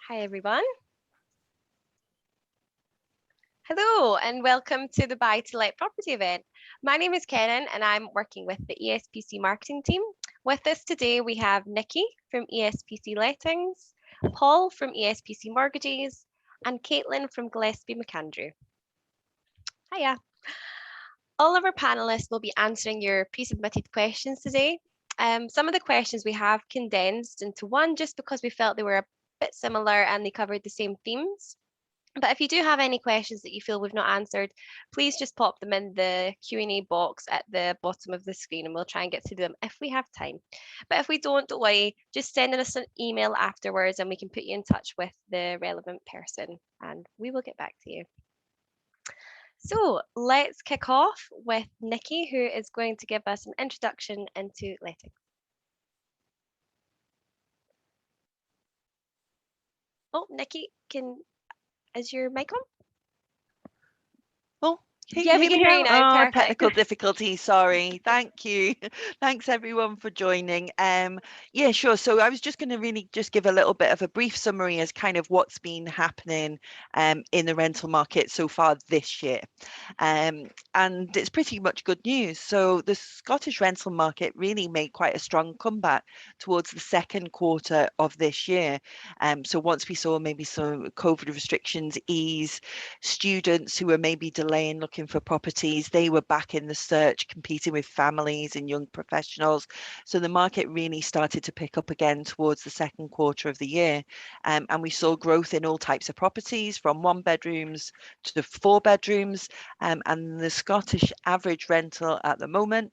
Hi, everyone. Hello, and welcome to the Buy to Let property event. My name is Karen, and I'm working with the ESPC marketing team. With us today, we have Nikki from ESPC Lettings, Paul from ESPC Mortgages, and Caitlin from Gillespie McAndrew. Hiya. All of our panelists will be answering your pre-submitted questions today. Some of the questions we have condensed into one just because we felt they were a bit similar and they covered the same themes. But if you do have any questions that you feel we've not answered, please just pop them in the Q&A box at the bottom of the screen and we'll try and get to them if we have time. But if we don't worry, just send us an email afterwards and we can put you in touch with the relevant person and we will get back to you. So let's kick off with Nikki, who is going to give us an introduction into lettings. Oh, Nikki, is your mic on? Oh, can Yeah, you we hear can me hear you now? now. Oh, Perfect. technical difficulty. Sorry. Thank you. Thanks everyone for joining. Yeah, sure. So I was just going to really just give a little bit of a brief summary as kind of what's been happening in the rental market so far this year. And it's pretty much good news. So the Scottish rental market really made quite a strong comeback towards the second quarter of this year. So once we saw maybe some COVID restrictions ease, students who were maybe delaying looking for properties, they were back in the search, competing with families and young professionals. So the market really started to pick up again towards the second quarter of the year. And we saw growth in all types of properties, from 1 bedrooms to 4 bedrooms. And the Scottish average rental at the moment,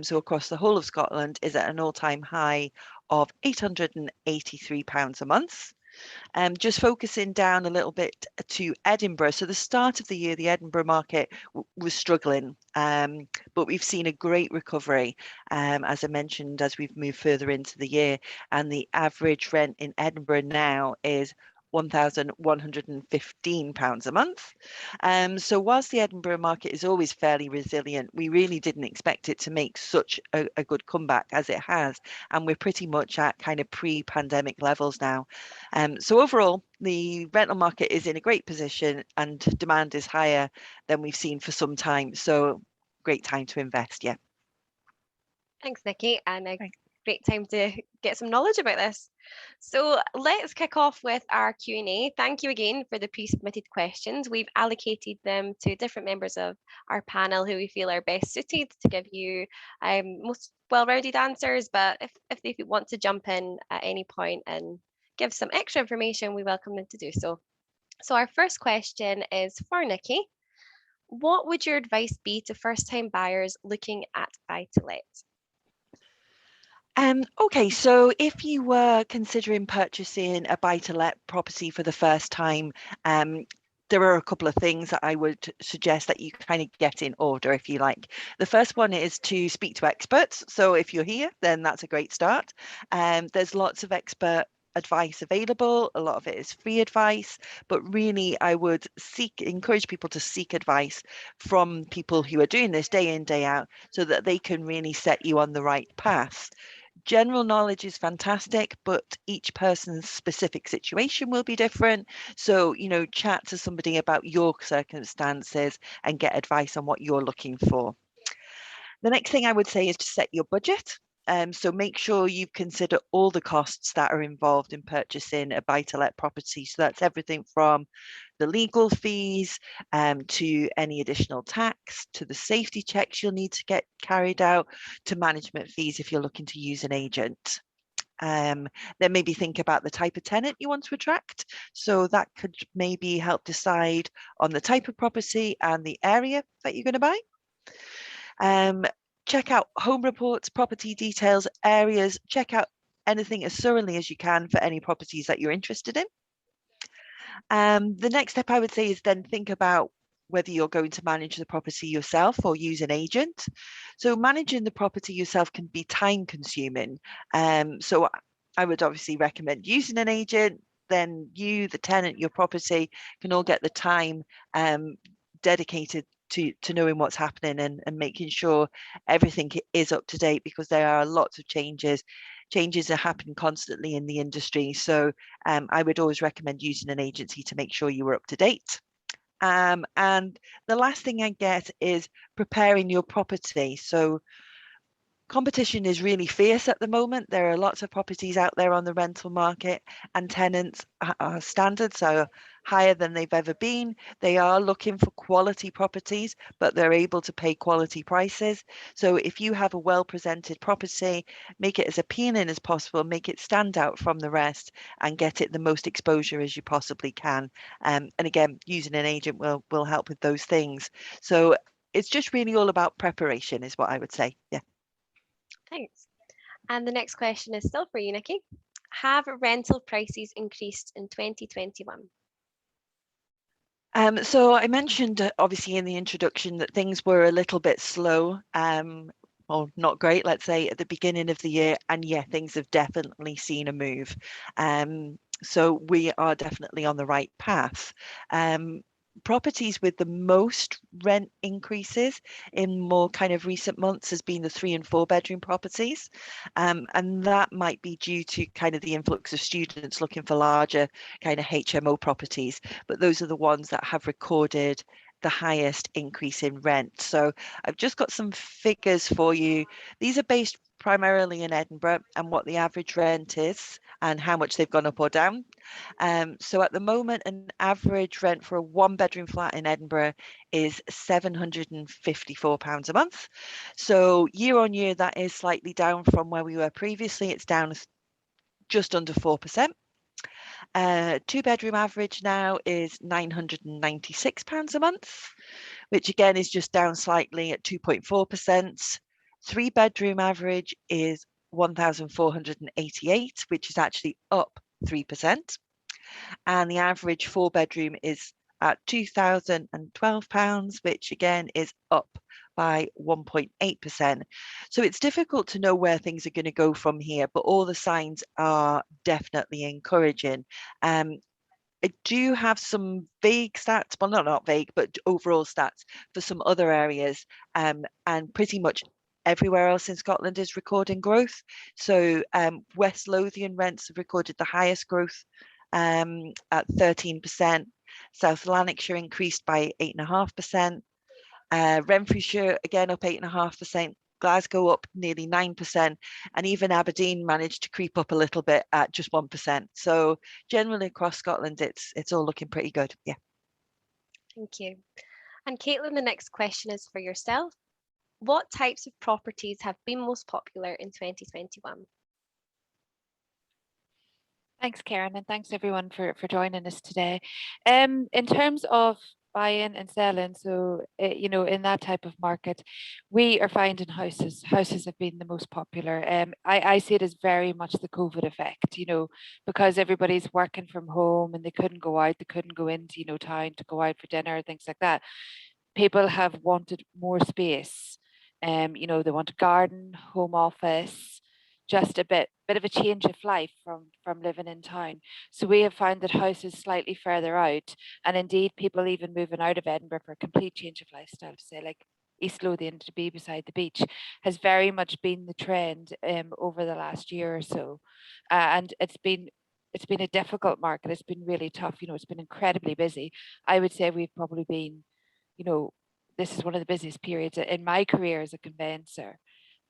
so across the whole of Scotland, is at an all-time high of £883 a month. Just focusing down a little bit to Edinburgh. So the start of the year, the Edinburgh market was struggling, but we've seen a great recovery, as I mentioned, as we've moved further into the year. And the average rent in Edinburgh now is £1,115 a month. So whilst the Edinburgh market is always fairly resilient, we really didn't expect it to make such a good comeback as it has. And we're pretty much at kind of pre-pandemic levels now. So overall, the rental market is in a great position and demand is higher than we've seen for some time. So great time to invest, yeah. Thanks, Nikki, and a Right. great time to get some knowledge about this. So let's kick off with our Q&A. Thank you again for the pre-submitted questions. We've allocated them to different members of our panel who we feel are best suited to give you most well-rounded answers, but if they want to jump in at any point and give some extra information, we welcome them to do so. So our first question is for Nikki. What would your advice be to first-time buyers looking at buy-to-let? Okay, so if you were considering purchasing a buy-to-let property for the first time, there are a couple of things that I would suggest that you kind of get in order, if you like. The first one is to speak to experts. So if you're here, then that's a great start. There's lots of expert advice available. A lot of it is free advice, but really I would encourage people to seek advice from people who are doing this day in, day out, so that they can really set you on the right path. General knowledge is fantastic, but each person's specific situation will be different. So, chat to somebody about your circumstances and get advice on what you're looking for. The next thing I would say is to set your budget. So make sure you consider all the costs that are involved in purchasing a buy-to-let property. So that's everything from the legal fees, to any additional tax, to the safety checks you'll need to get carried out, to management fees if you're looking to use an agent. Then maybe think about the type of tenant you want to attract. So that could maybe help decide on the type of property and the area that you're going to buy. Check out home reports, property details, areas, check out anything as thoroughly as you can for any properties that you're interested in. The next step I would say is then think about whether you're going to manage the property yourself or use an agent. So managing the property yourself can be time consuming. So I would obviously recommend using an agent. Then you, the tenant, your property can all get the time dedicated to knowing what's happening and making sure everything is up to date, because there are lots of changes changes are happening constantly in the industry. So I would always recommend using an agency to make sure you were up to date. And the last thing I guess is preparing your property. So competition is really fierce at the moment. There are lots of properties out there on the rental market, and tenants standards are higher than they've ever been. They are looking for quality properties, but they're able to pay quality prices. So if you have a well-presented property, make it as appealing as possible, make it stand out from the rest, and get it the most exposure as you possibly can. And again, using an agent will help with those things. So it's just really all about preparation, is what I would say. Yeah. Thanks. And the next question is still for you, Nikki. Have rental prices increased in 2021? So I mentioned obviously in the introduction that things were a little bit slow, or not great, let's say, at the beginning of the year. And yeah, things have definitely seen a move. So we are definitely on the right path. Properties with the most rent increases in more kind of recent months has been the 3 and 4 bedroom properties. And that might be due to kind of the influx of students looking for larger kind of HMO properties, but those are the ones that have recorded the highest increase in rent. So I've just got some figures for you. These are based primarily in Edinburgh and what the average rent is and how much they've gone up or down. So at the moment, an average rent for a 1 bedroom flat in Edinburgh is £754 a month. So year on year, that is slightly down from where we were previously. It's down just under 4%. 2 bedroom average now is £996 a month, which again is just down slightly at 2.4%. 3 bedroom average is 1,488, which is actually up 3%. And the average 4 bedroom is at £2,012, which again is up by 1.8%. So it's difficult to know where things are going to go from here, but all the signs are definitely encouraging. I do have some vague stats, well, not vague, but overall stats for some other areas, and pretty much everywhere else in Scotland is recording growth. So West Lothian rents have recorded the highest growth at 13%. South Lanarkshire increased by 8.5%. Renfrewshire again up 8.5%. Glasgow up nearly 9%, and even Aberdeen managed to creep up a little bit at just 1%. So generally across Scotland, it's all looking pretty good. Yeah. Thank you. And Caitlin, the next question is for yourself. What types of properties have been most popular in 2021? Thanks, Karen, and thanks everyone for joining us today. In terms of buying and selling, so in that type of market, we are finding houses. Houses have been the most popular. I see it as very much the COVID effect, because everybody's working from home and they couldn't go out, they couldn't go into, town to go out for dinner, things like that. People have wanted more space. They want a garden, home office, just a bit of a change of life from living in town. So we have found that houses slightly further out, and indeed people even moving out of Edinburgh for a complete change of lifestyle, to say like East Lothian to be beside the beach, has very much been the trend over the last year or so, and it's been a difficult market. It's been really tough. It's been incredibly busy. I would say we've probably been, this is one of the busiest periods in my career as a conveyancer.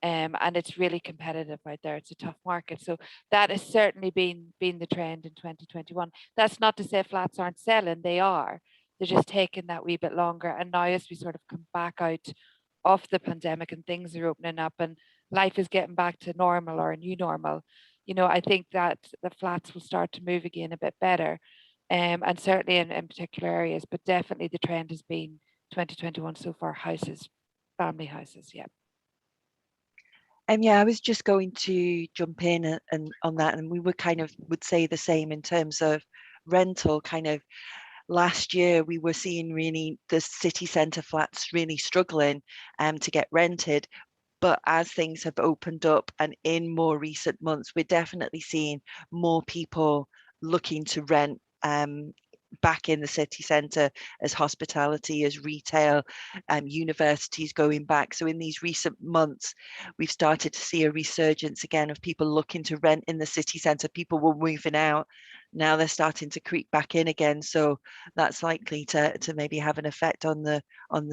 And it's really competitive out there. It's a tough market. So that has certainly been the trend in 2021. That's not to say flats aren't selling, they are. They're just taking that wee bit longer. And now as we sort of come back out of the pandemic and things are opening up and life is getting back to normal or a new normal, I think that the flats will start to move again a bit better. And certainly in particular areas, but definitely the trend has been 2021 so far, houses, family houses, yeah. Yeah, I was just going to jump in and on that, and we would would say the same in terms of rental. Kind of last year, we were seeing really the city centre flats really struggling to get rented. But as things have opened up and in more recent months, we're definitely seeing more people looking to rent back in the city centre, as hospitality, as retail, universities going back. So in these recent months, we've started to see a resurgence again of people looking to rent in the city centre. People were moving out. Now they're starting to creep back in again. So that's likely to maybe have an effect on the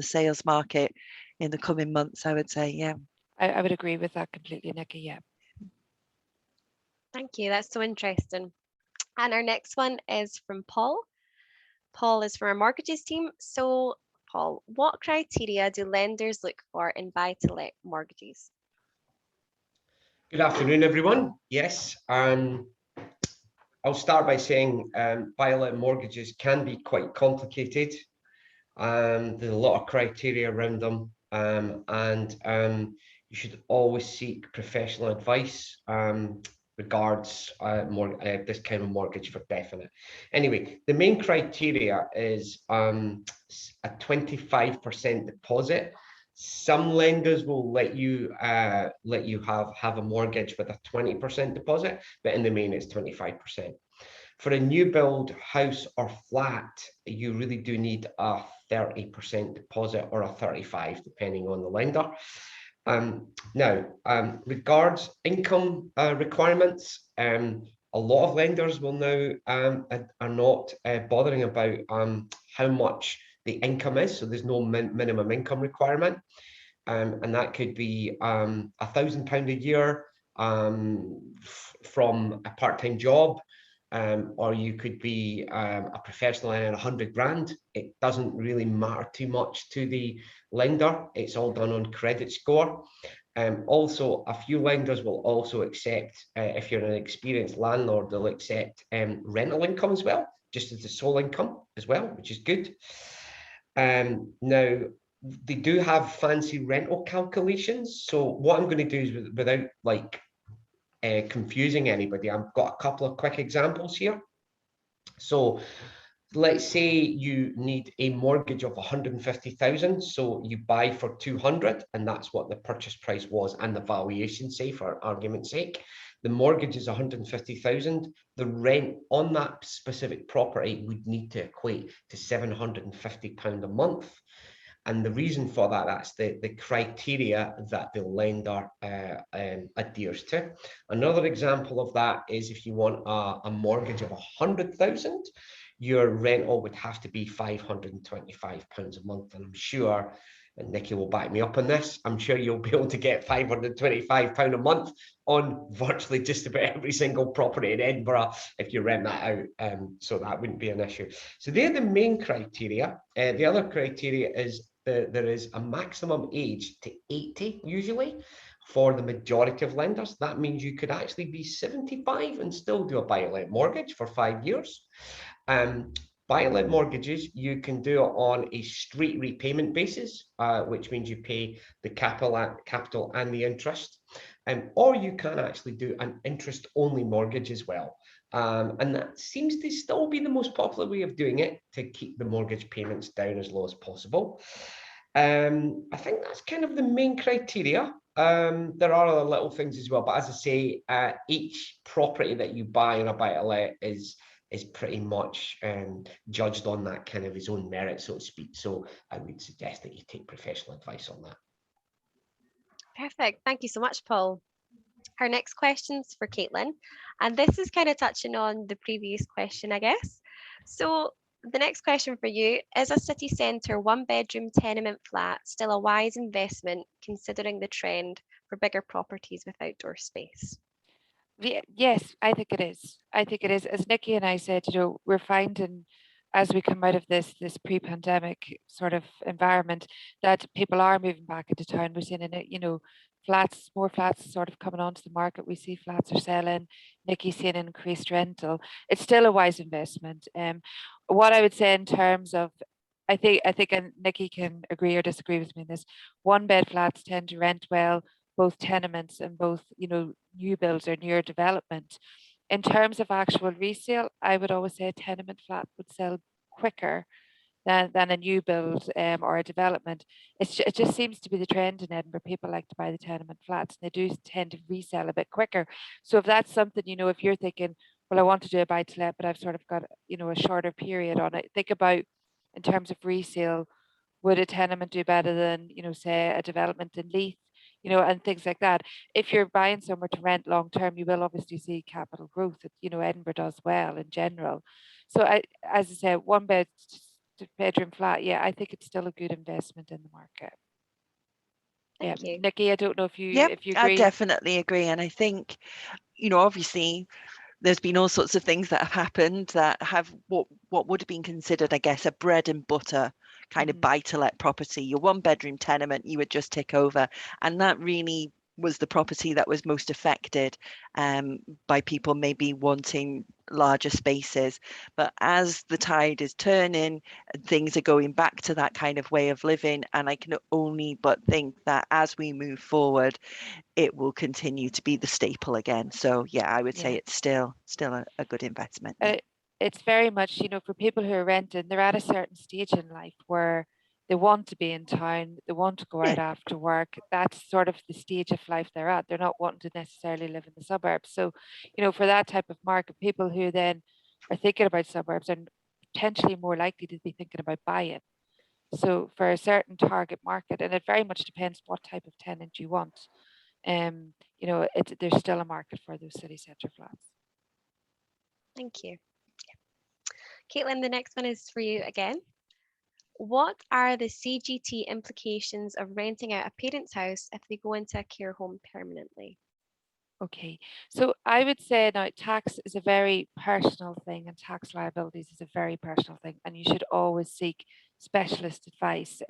sales market in the coming months, I would say. Yeah. I would agree with that completely, Nikki. Yeah. Thank you. That's so interesting. And our next one is from Paul. Paul is from our mortgages team. So, Paul, what criteria do lenders look for in buy-to-let mortgages? Good afternoon, everyone. Yes, I'll start by saying buy-to-let mortgages can be quite complicated. There's a lot of criteria around them, and you should always seek professional advice regards this kind of mortgage for definite. Anyway, the main criteria is a 25% deposit. Some lenders will let you have a mortgage with a 20% deposit, but in the main it's 25%. For a new build house or flat, you really do need a 30% deposit or a 35%, depending on the lender. Now, regards income requirements, a lot of lenders will now are not bothering about how much the income is. So there's no minimum income requirement, and that could be £1,000 a year from a part-time job. Or you could be a professional and 100 grand. It doesn't really matter too much to the lender. It's all done on credit score. Also, a few lenders will also accept, if you're an experienced landlord, they'll accept rental income as well, just as the sole income as well, which is good. Now, they do have fancy rental calculations. So what I'm going to do is, without like confusing anybody, I've got a couple of quick examples here. So let's say you need a mortgage of 150,000, so you buy for 200, and that's what the purchase price was and the valuation, say, for argument's sake. The mortgage is 150,000. The rent on that specific property would need to equate to £750 a month. And the reason for that, that's the criteria that the lender adheres to. Another example of that is if you want a mortgage of 100,000, your rental would have to be £525 a month. And I'm sure, and Nikki will back me up on this, I'm sure you'll be able to get £525 a month on virtually just about every single property in Edinburgh if you rent that out. So that wouldn't be an issue. So they're the main criteria. The other criteria is there is a maximum age to 80 usually for the majority of lenders. That means you could actually be 75 and still do a buy-to-let mortgage for 5 years. Buy-to-let mortgages, you can do it on a straight repayment basis, which means you pay the capital and the interest. Or you can actually do an interest-only mortgage as well. And that seems to still be the most popular way of doing it, to keep the mortgage payments down as low as possible. I think that's kind of the main criteria. There are other little things as well, but as I say, each property that you buy in a buy-to-let is pretty much judged on that kind of his own merit, so to speak. So I would suggest that you take professional advice on that. Perfect. Thank you so much, Paul. Our next question's for Caitlin, and this is kind of touching on the previous question, I guess. So the next question for you is: a city centre one-bedroom tenement flat still a wise investment considering the trend for bigger properties with outdoor space? Yes, I think it is. I think it is. As Nikki and I said, we're finding as we come out of this pre-pandemic sort of environment that people are moving back into town. We're seeing more flats sort of coming onto the market. We see flats are selling. Nikki's seeing increased rental. It's still a wise investment. What I would say in terms of, I think, and Nikki can agree or disagree with me in this, one bed flats tend to rent well, both tenements and both, new builds or newer development. In terms of actual resale, I would always say a tenement flat would sell quicker than a new build or a development. It just seems to be the trend in Edinburgh. People like to buy the tenement flats, and they do tend to resell a bit quicker. So if that's something, if you're thinking, well, I want to do a buy to let, but I've sort of got, a shorter period on it. Think about, in terms of resale, would a tenement do better than, say a development in Leith, and things like that. If you're buying somewhere to rent long term, you will obviously see capital growth. Edinburgh does well in general. So as I said, bedroom flat, yeah, I think it's still a good investment in the market. Thank you. Nikki, I don't know if you Yep, I agree. definitely agree. And I think, obviously there's been all sorts of things that have happened that have what would have been considered, I guess, a bread and butter kind of buy-to-let property. Your one-bedroom tenement you would just take over, and that really was the property that was most affected by people maybe wanting larger spaces. But as the tide is turning, things are going back to that kind of way of living, and I can only but think that as we move forward, it will continue to be the staple again. So yeah, I would say it's still a good investment. It's very much, for people who are renting, they're at a certain stage in life where they want to be in town, they want to go out after work. That's sort of the stage of life they're at. They're not wanting to necessarily live in the suburbs. So, for that type of market, people who then are thinking about suburbs are potentially more likely to be thinking about buying. So for a certain target market, and it very much depends what type of tenant you want. There's still a market for those city centre flats. Thank you. Caitlin, the next one is for you again. What are the CGT implications of renting out a parent's house if they go into a care home permanently? Okay, so I would say now tax is a very personal thing, and tax liabilities is a very personal thing, and you should always seek specialist advice.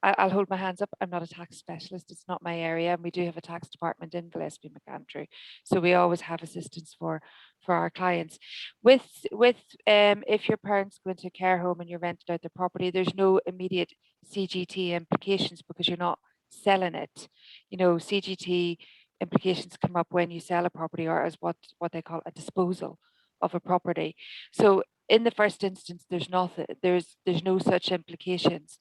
I'll hold my hands up. I'm not a tax specialist. It's not my area, and we do have a tax department in Gillespie McAndrew, so we always have assistance for our clients. If your parents go into a care home and you're renting out the property, there's no immediate CGT implications because you're not selling it. CGT implications come up when you sell a property or as what they call a disposal of a property. So in the first instance, there's no such implications.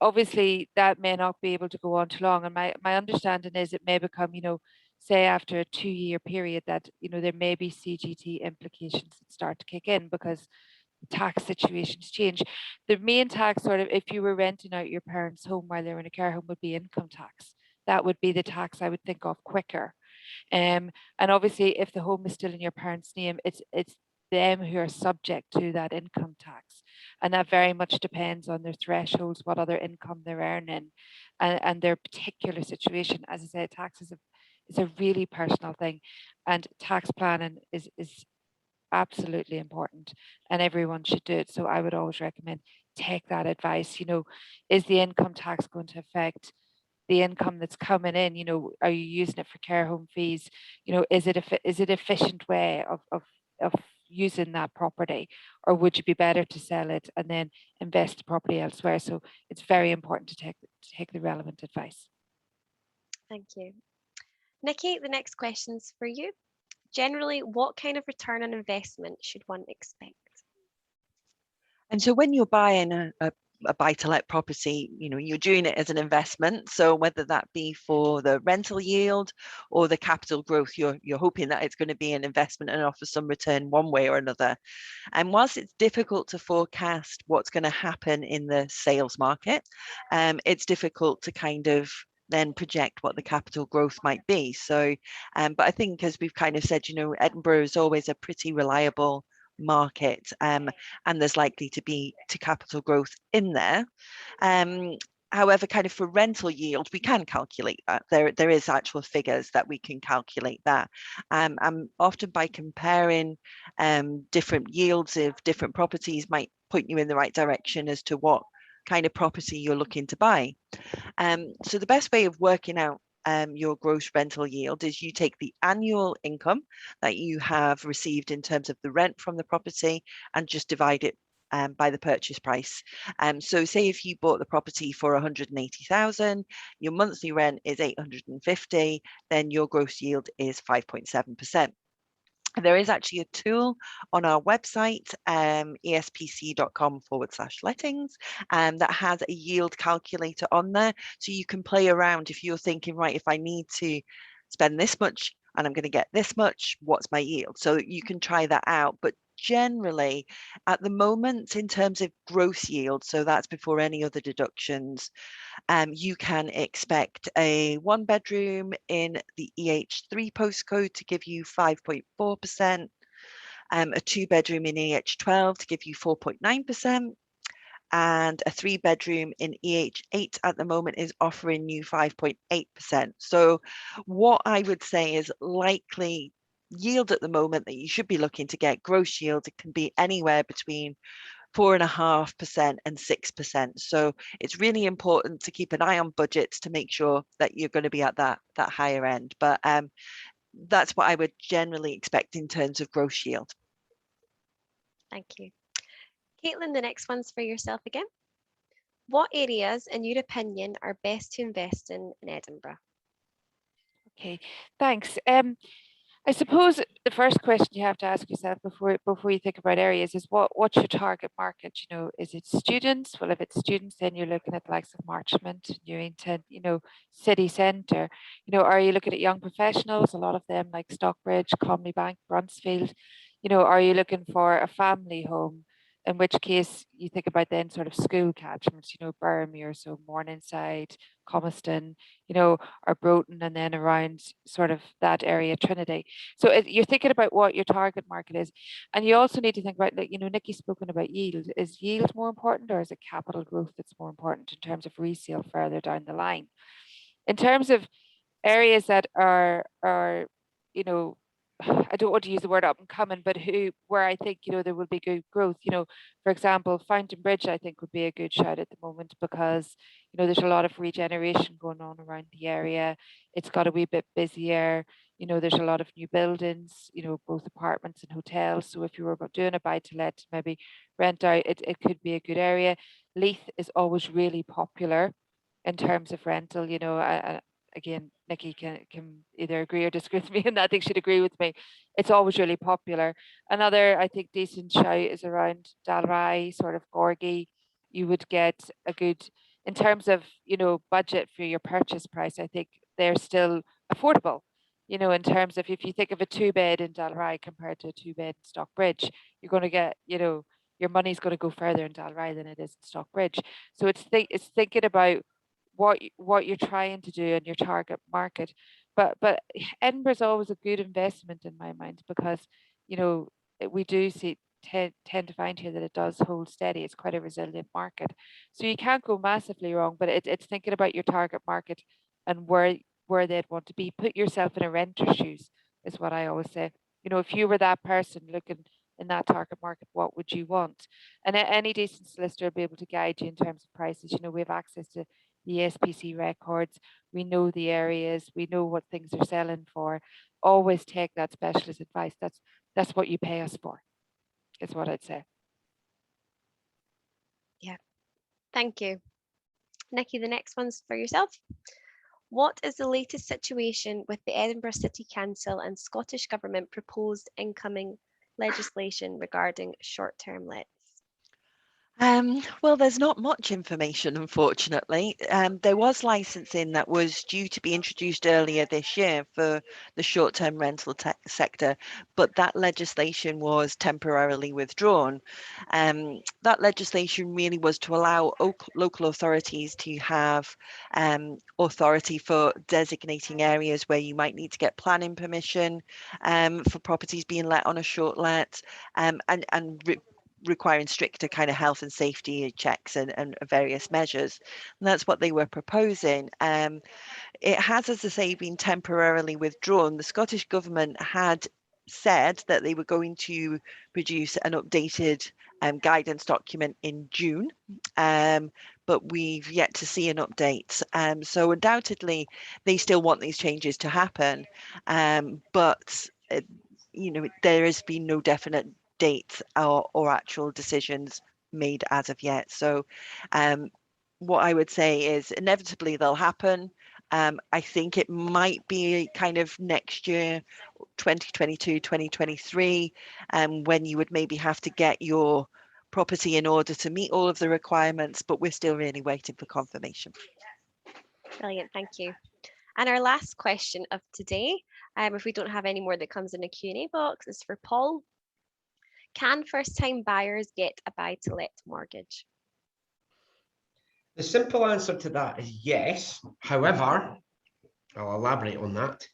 Obviously that may not be able to go on too long. And my understanding is it may become, say after a 2-year period that, there may be CGT implications that start to kick in because tax situations change. The main tax sort of, if you were renting out your parents' home while they were in a care home, would be income tax. That would be the tax I would think of quicker. And obviously, if the home is still in your parents' name, it's them who are subject to that income tax. And that very much depends on their thresholds, what other income they're earning, and their particular situation. As I said, tax is a really personal thing, and tax planning is absolutely important, and everyone should do it. So I would always recommend take that advice. Is the income tax going to affect the income that's coming in? Are you using it for care home fees? Is it efficient way of using that property, or would you be better to sell it and then invest the property elsewhere? So it's very important to take the relevant advice. Thank you. Nikki, the next question's for you. Generally, what kind of return on investment should one expect? And so when you're buying a buy-to-let property, you're doing it as an investment. So whether that be for the rental yield or the capital growth, you're hoping that it's going to be an investment and offer some return one way or another. And whilst it's difficult to forecast what's going to happen in the sales market, it's difficult to kind of then project what the capital growth might be. So, but I think, as we've kind of said, Edinburgh is always a pretty reliable market, and there's likely to be capital growth in there. However, kind of for rental yield, we can calculate that. There is actual figures that we can calculate that. And often by comparing different yields of different properties might point you in the right direction as to what kind of property you're looking to buy. So the best way of working out your gross rental yield is you take the annual income that you have received in terms of the rent from the property and just divide it by the purchase price. So say if you bought the property for 180,000, your monthly rent is 850, then your gross yield is 5.7%. There is actually a tool on our website, espc.com/lettings, that has a yield calculator on there. So you can play around if you're thinking, right, if I need to spend this much and I'm going to get this much, what's my yield? So you can try that out. But generally, at the moment, in terms of gross yield, so that's before any other deductions, you can expect a 1-bedroom in the EH3 postcode to give you 5.4%, a 2-bedroom in EH12 to give you 4.9%, and a 3-bedroom in EH8 at the moment is offering you 5.8%. So what I would say is likely yield at the moment that you should be looking to get, gross yield, it can be anywhere between 4.5% and 6%. So it's really important to keep an eye on budgets to make sure that you're going to be at that higher end. But that's what I would generally expect in terms of gross yield. Thank you. Caitlin, the next one's for yourself again. What areas, in your opinion, are best to invest in Edinburgh? Okay, thanks. I suppose the first question you have to ask yourself before you think about areas is what's your target market? You know, is it students? Well, if it's students, then you're looking at the likes of Marchmont, Newington, you know, city centre. You know, are you looking at young professionals? A lot of them like Stockbridge, Comley Bank, Brunsfield. You know, are you looking for a family home? In which case you think about then sort of school catchments, you know, Boroughmuir, so Morningside, Comiston, you know, or Broughton, and then around sort of that area, Trinity. So you're thinking about what your target market is. And you also need to think about, like, you know, Nikki's spoken about yield. Is yield more important, or is it capital growth that's more important in terms of resale further down the line? In terms of areas that are, you know, I don't want to use the word up and coming, but where I think, you know, there will be good growth. You know, for example, Fountain Bridge, I think would be a good shout at the moment because, you know, there's a lot of regeneration going on around the area. It's got a wee bit busier. You know, there's a lot of new buildings, you know, both apartments and hotels. So if you were doing a buy to let, maybe rent out, it could be a good area. Leith is always really popular in terms of rental, you know, again, Nikki can either agree or disagree with me, and I think she'd agree with me. It's always really popular. Another, I think, decent shout is around Dalry, sort of Gorgie. You would get a good, in terms of, you know, budget for your purchase price, I think they're still affordable. You know, in terms of if you think of a 2-bed in Dalry compared to a 2-bed in Stockbridge, you're going to get, you know, your money's going to go further in Dalry than it is in Stockbridge. So it's thinking about what you're trying to do in your target market. But Edinburgh's always a good investment in my mind because, you know, we do tend to find here that it does hold steady. It's quite a resilient market. So you can't go massively wrong, but it's thinking about your target market and where they'd want to be. Put yourself in a renter's shoes is what I always say. You know, if you were that person looking in that target market, what would you want? And any decent solicitor will be able to guide you in terms of prices. You know, we have access to the ESPC records, we know the areas, we know what things are selling for. Always take that specialist advice. That's what you pay us for, is what I'd say. Yeah, thank you. Nikki, the next one's for yourself. What is the latest situation with the Edinburgh City Council and Scottish Government proposed incoming legislation regarding short-term lets? Well, there's not much information, unfortunately. There was licensing that was due to be introduced earlier this year for the short-term rental sector, but that legislation was temporarily withdrawn. That legislation really was to allow local authorities to have authority for designating areas where you might need to get planning permission for properties being let on a short let, and requiring stricter kind of health and safety checks and various measures. And that's what they were proposing. It has, as I say, been temporarily withdrawn. The Scottish Government had said that they were going to produce an updated guidance document in June, but we've yet to see an update. So undoubtedly, they still want these changes to happen, but you know, there has been no definite dates or actual decisions made as of yet. So what I would say is inevitably they'll happen. I think it might be kind of next year, 2022, 2023, when you would maybe have to get your property in order to meet all of the requirements, but we're still really waiting for confirmation. Brilliant, thank you. And our last question of today, if we don't have any more that comes in the Q&A box, is for Paul. Can first-time buyers get a buy-to-let mortgage? The simple answer to that is yes. However, I'll elaborate on that.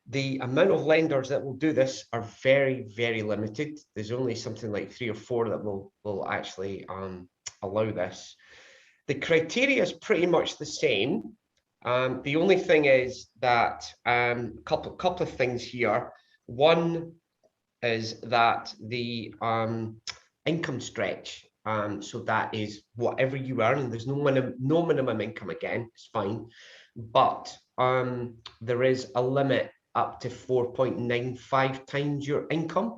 The amount of lenders that will do this are very, very limited. There's only something like 3 or 4 that will actually allow this. The criteria is pretty much the same. The only thing is that couple of things here. One is that the income stretch. So that is whatever you earn, and there's no minimum income again, it's fine. But there is a limit up to 4.95 times your income.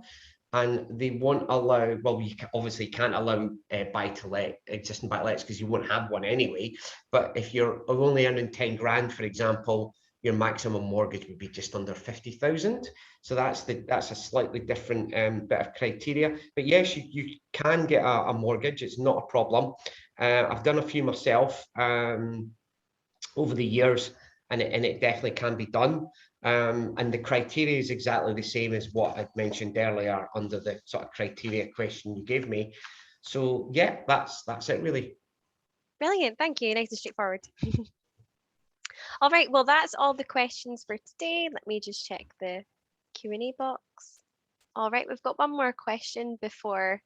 And they won't allow, well, you obviously can't allow buy-to-let, existing buy-to-lets, because you won't have one anyway. But if you're only earning 10 grand, for example, your maximum mortgage would be just under 50,000. So that's a slightly different bit of criteria. But yes, you can get a mortgage. It's not a problem. I've done a few myself over the years, and it definitely can be done. And the criteria is exactly the same as what I'd mentioned earlier under the sort of criteria question you gave me. So yeah, that's it really. Brilliant, thank you. Nice and straightforward. All right, well, that's all the questions for today. Let me just check the Q&A box. All right, we've got one more question before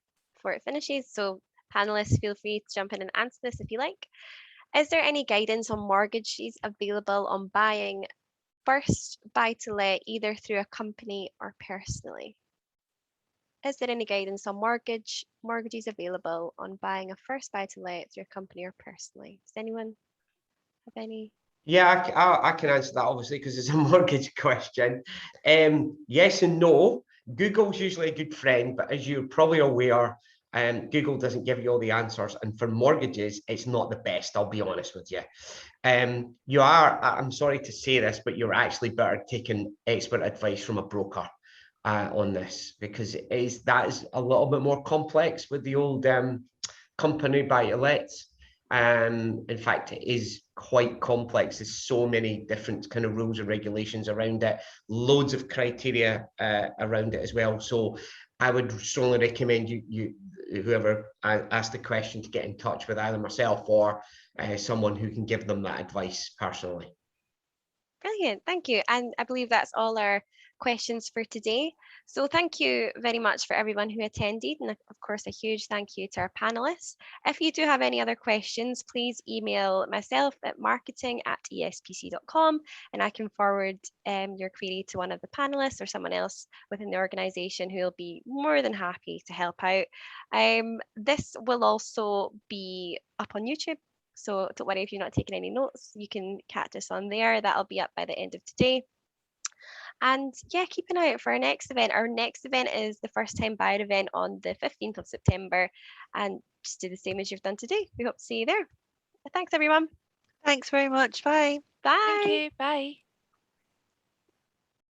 it finishes. So panelists, feel free to jump in and answer this if you like. Is there any guidance on mortgages available on buying first buy-to-let either through a company or personally? Is there any guidance on mortgages available on buying a first buy-to-let through a company or personally? Does anyone have any? Yeah, I can answer that, obviously, because it's a mortgage question. Yes and no. Google's usually a good friend, but as you're probably aware, Google doesn't give you all the answers. And for mortgages, it's not the best, I'll be honest with you. I'm sorry to say this, but you're actually better taking expert advice from a broker on this, because that is a little bit more complex with the old company buy-to-lets. In fact, it is quite complex. There's so many different kind of rules and regulations around it, loads of criteria around it as well. So I would strongly recommend you whoever asked the question to get in touch with either myself or someone who can give them that advice personally. Brilliant, thank you. And I believe that's all our questions for today. So thank you very much for everyone who attended. And of course, a huge thank you to our panelists. If you do have any other questions, please email myself at marketing@espc.com and I can forward your query to one of the panelists or someone else within the organisation who will be more than happy to help out. This will also be up on YouTube. So don't worry if you're not taking any notes, you can catch us on there. That'll be up by the end of today. And yeah, keep an eye out for our next event. Our next event is the first time buyer event on the 15th of September. And just do the same as you've done today. We hope to see you there. Thanks, everyone. Thanks very much. Bye. Bye. Thank you. Bye.